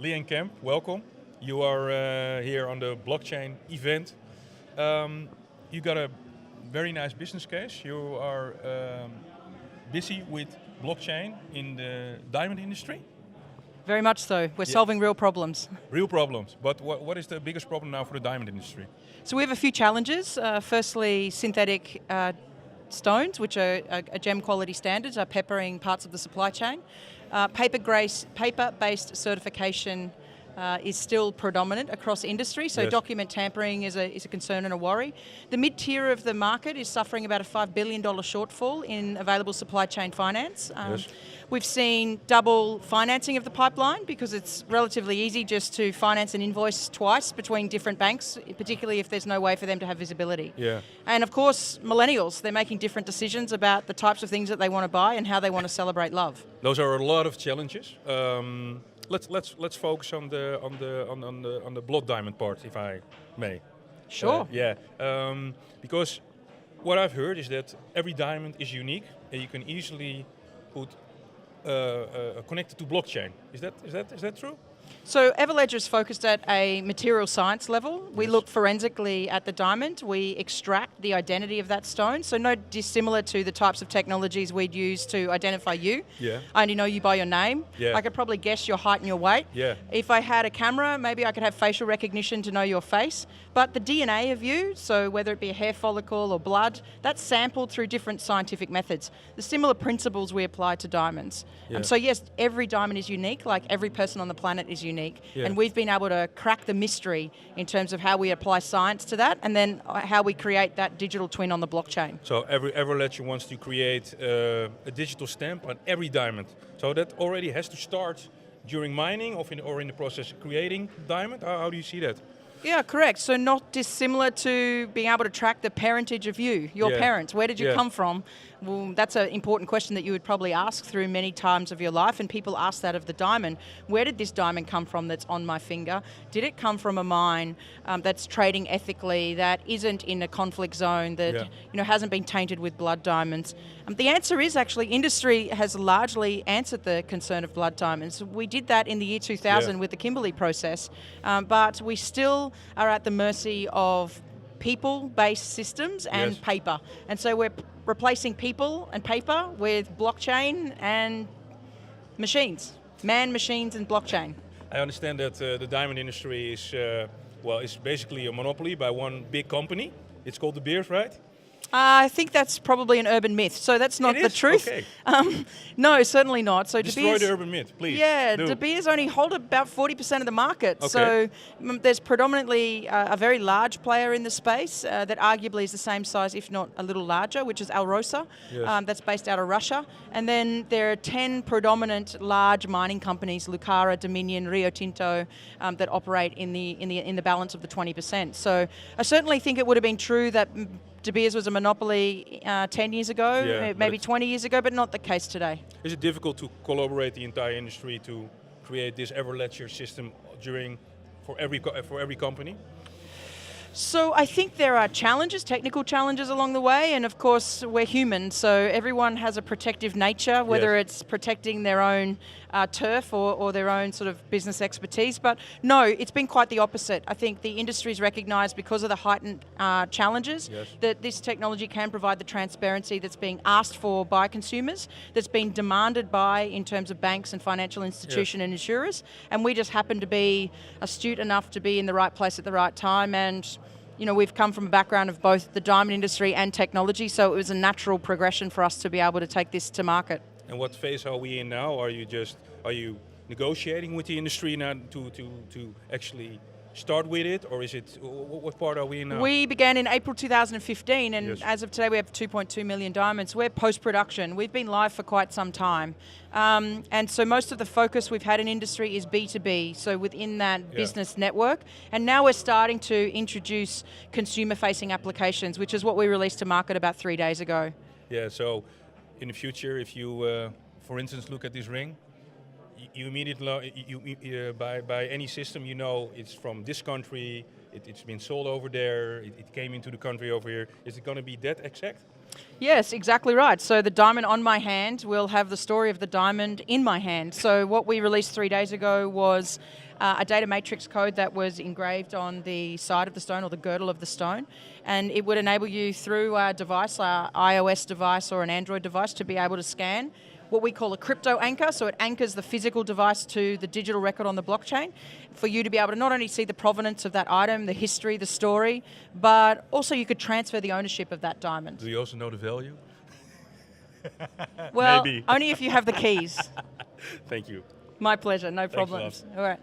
Leanne Kemp, welcome. You are here on the blockchain event. You got a very nice business case. You are busy with blockchain in the diamond industry? Very much so. We're solving real problems. Real problems. But what is the biggest problem now for the diamond industry? So we have a few challenges. Firstly, synthetic stones, which are gem quality standards, are peppering parts of the supply chain. Paper-based certification is still predominant across industry, so document tampering is a concern and a worry. The mid-tier of the market is suffering about a $5 billion shortfall in available supply chain finance. We've seen double financing of the pipeline because it's relatively easy just to finance an invoice twice between different banks, particularly if there's no way for them to have visibility. And of course, millennials, they're making different decisions about the types of things that they want to buy and how they want to celebrate love. Those are a lot of challenges. Let's focus on the blood diamond part, if I may. Sure. Because what I've heard is that every diamond is unique, and you can easily put connect it to blockchain. Is that true? So Everledger is focused at a material science level. We look forensically at the diamond. We extract the identity of that stone. So no dissimilar to the types of technologies we'd use to identify you. I only know you by your name. I could probably guess your height and your weight. If I had a camera, maybe I could have facial recognition to know your face. But the DNA of you, so whether it be a hair follicle or blood, that's sampled through different scientific methods. The similar principles we apply to diamonds. So yes, every diamond is unique, like every person on the planet is unique. And we've been able to crack the mystery in terms of how we apply science to that and then how we create that digital twin on the blockchain. So Everledger wants to create a digital stamp on every diamond. So that already has to start during mining or in the process of creating diamond? How do you see that? Yeah, correct. So not dissimilar to being able to track the parentage of you, your parents. Where did you come from? Well, that's an important question that you would probably ask through many times of your life, and people ask that of the diamond. Where did this diamond come from that's on my finger? Did it come from a mine that's trading ethically, that isn't in a conflict zone, that hasn't been tainted with blood diamonds? The answer is actually industry has largely answered the concern of blood diamonds. We did that in the year 2000 with the Kimberley process, but we still are at the mercy of people-based systems and paper. And so we're replacing people and paper with blockchain and machines. Man, machines, and blockchain. I understand that the diamond industry is, is basically a monopoly by one big company. It's called De Beers, right? I think that's probably an urban myth, so that's not the truth. Okay. No, certainly not. So destroy the urban myth, please. Yeah, De Beers only hold about 40% of the market. So there's predominantly a very large player in the space that arguably is the same size, if not a little larger, which is Alrosa. That's based out of Russia. And then there are 10 predominant large mining companies, Lucara, Dominion, Rio Tinto, that operate in the balance of the 20%. So I certainly think it would have been true that De Beers was a monopoly 10 years ago, maybe 20 years ago, but not the case today. Is it difficult to collaborate the entire industry to create this Everledger system for every company? So I think there are challenges, technical challenges along the way, and of course we're human, so everyone has a protective nature, whether it's protecting their own turf or their own sort of business expertise. But no, it's been quite the opposite. I think the industry's recognised because of the heightened challenges that this technology can provide the transparency that's being asked for by consumers, that's been demanded by in terms of banks and financial institutions and insurers, and we just happen to be astute enough to be in the right place at the right time. And we've come from a background of both the diamond industry and technology, so it was a natural progression for us to be able to take this to market. And what phase are we in now? Are you negotiating with the industry now to actually start with it, or is it, what part are we in now? We began in April 2015, and as of today we have 2.2 million diamonds. We're post-production. We've been live for quite some time. And so most of the focus we've had in industry is B2B, so within that business network. And now we're starting to introduce consumer-facing applications, which is what we released to market about 3 days ago. Yeah, so in the future, if you, for instance, look at this ring, you immediately, by any system, it's from this country, it's been sold over there, it came into the country over here. Is it going to be that exact? Yes, exactly right. So the diamond on my hand will have the story of the diamond in my hand. So what we released 3 days ago was a data matrix code that was engraved on the side of the stone or the girdle of the stone, and it would enable you through a device, an iOS device or an Android device, to be able to scan what we call a crypto anchor. So it anchors the physical device to the digital record on the blockchain for you to be able to not only see the provenance of that item, the history, the story, but also you could transfer the ownership of that diamond. Do you also know the value? Well, Maybe. only if you have the keys. Thank you. My pleasure, no Thanks a lot. problems. All right.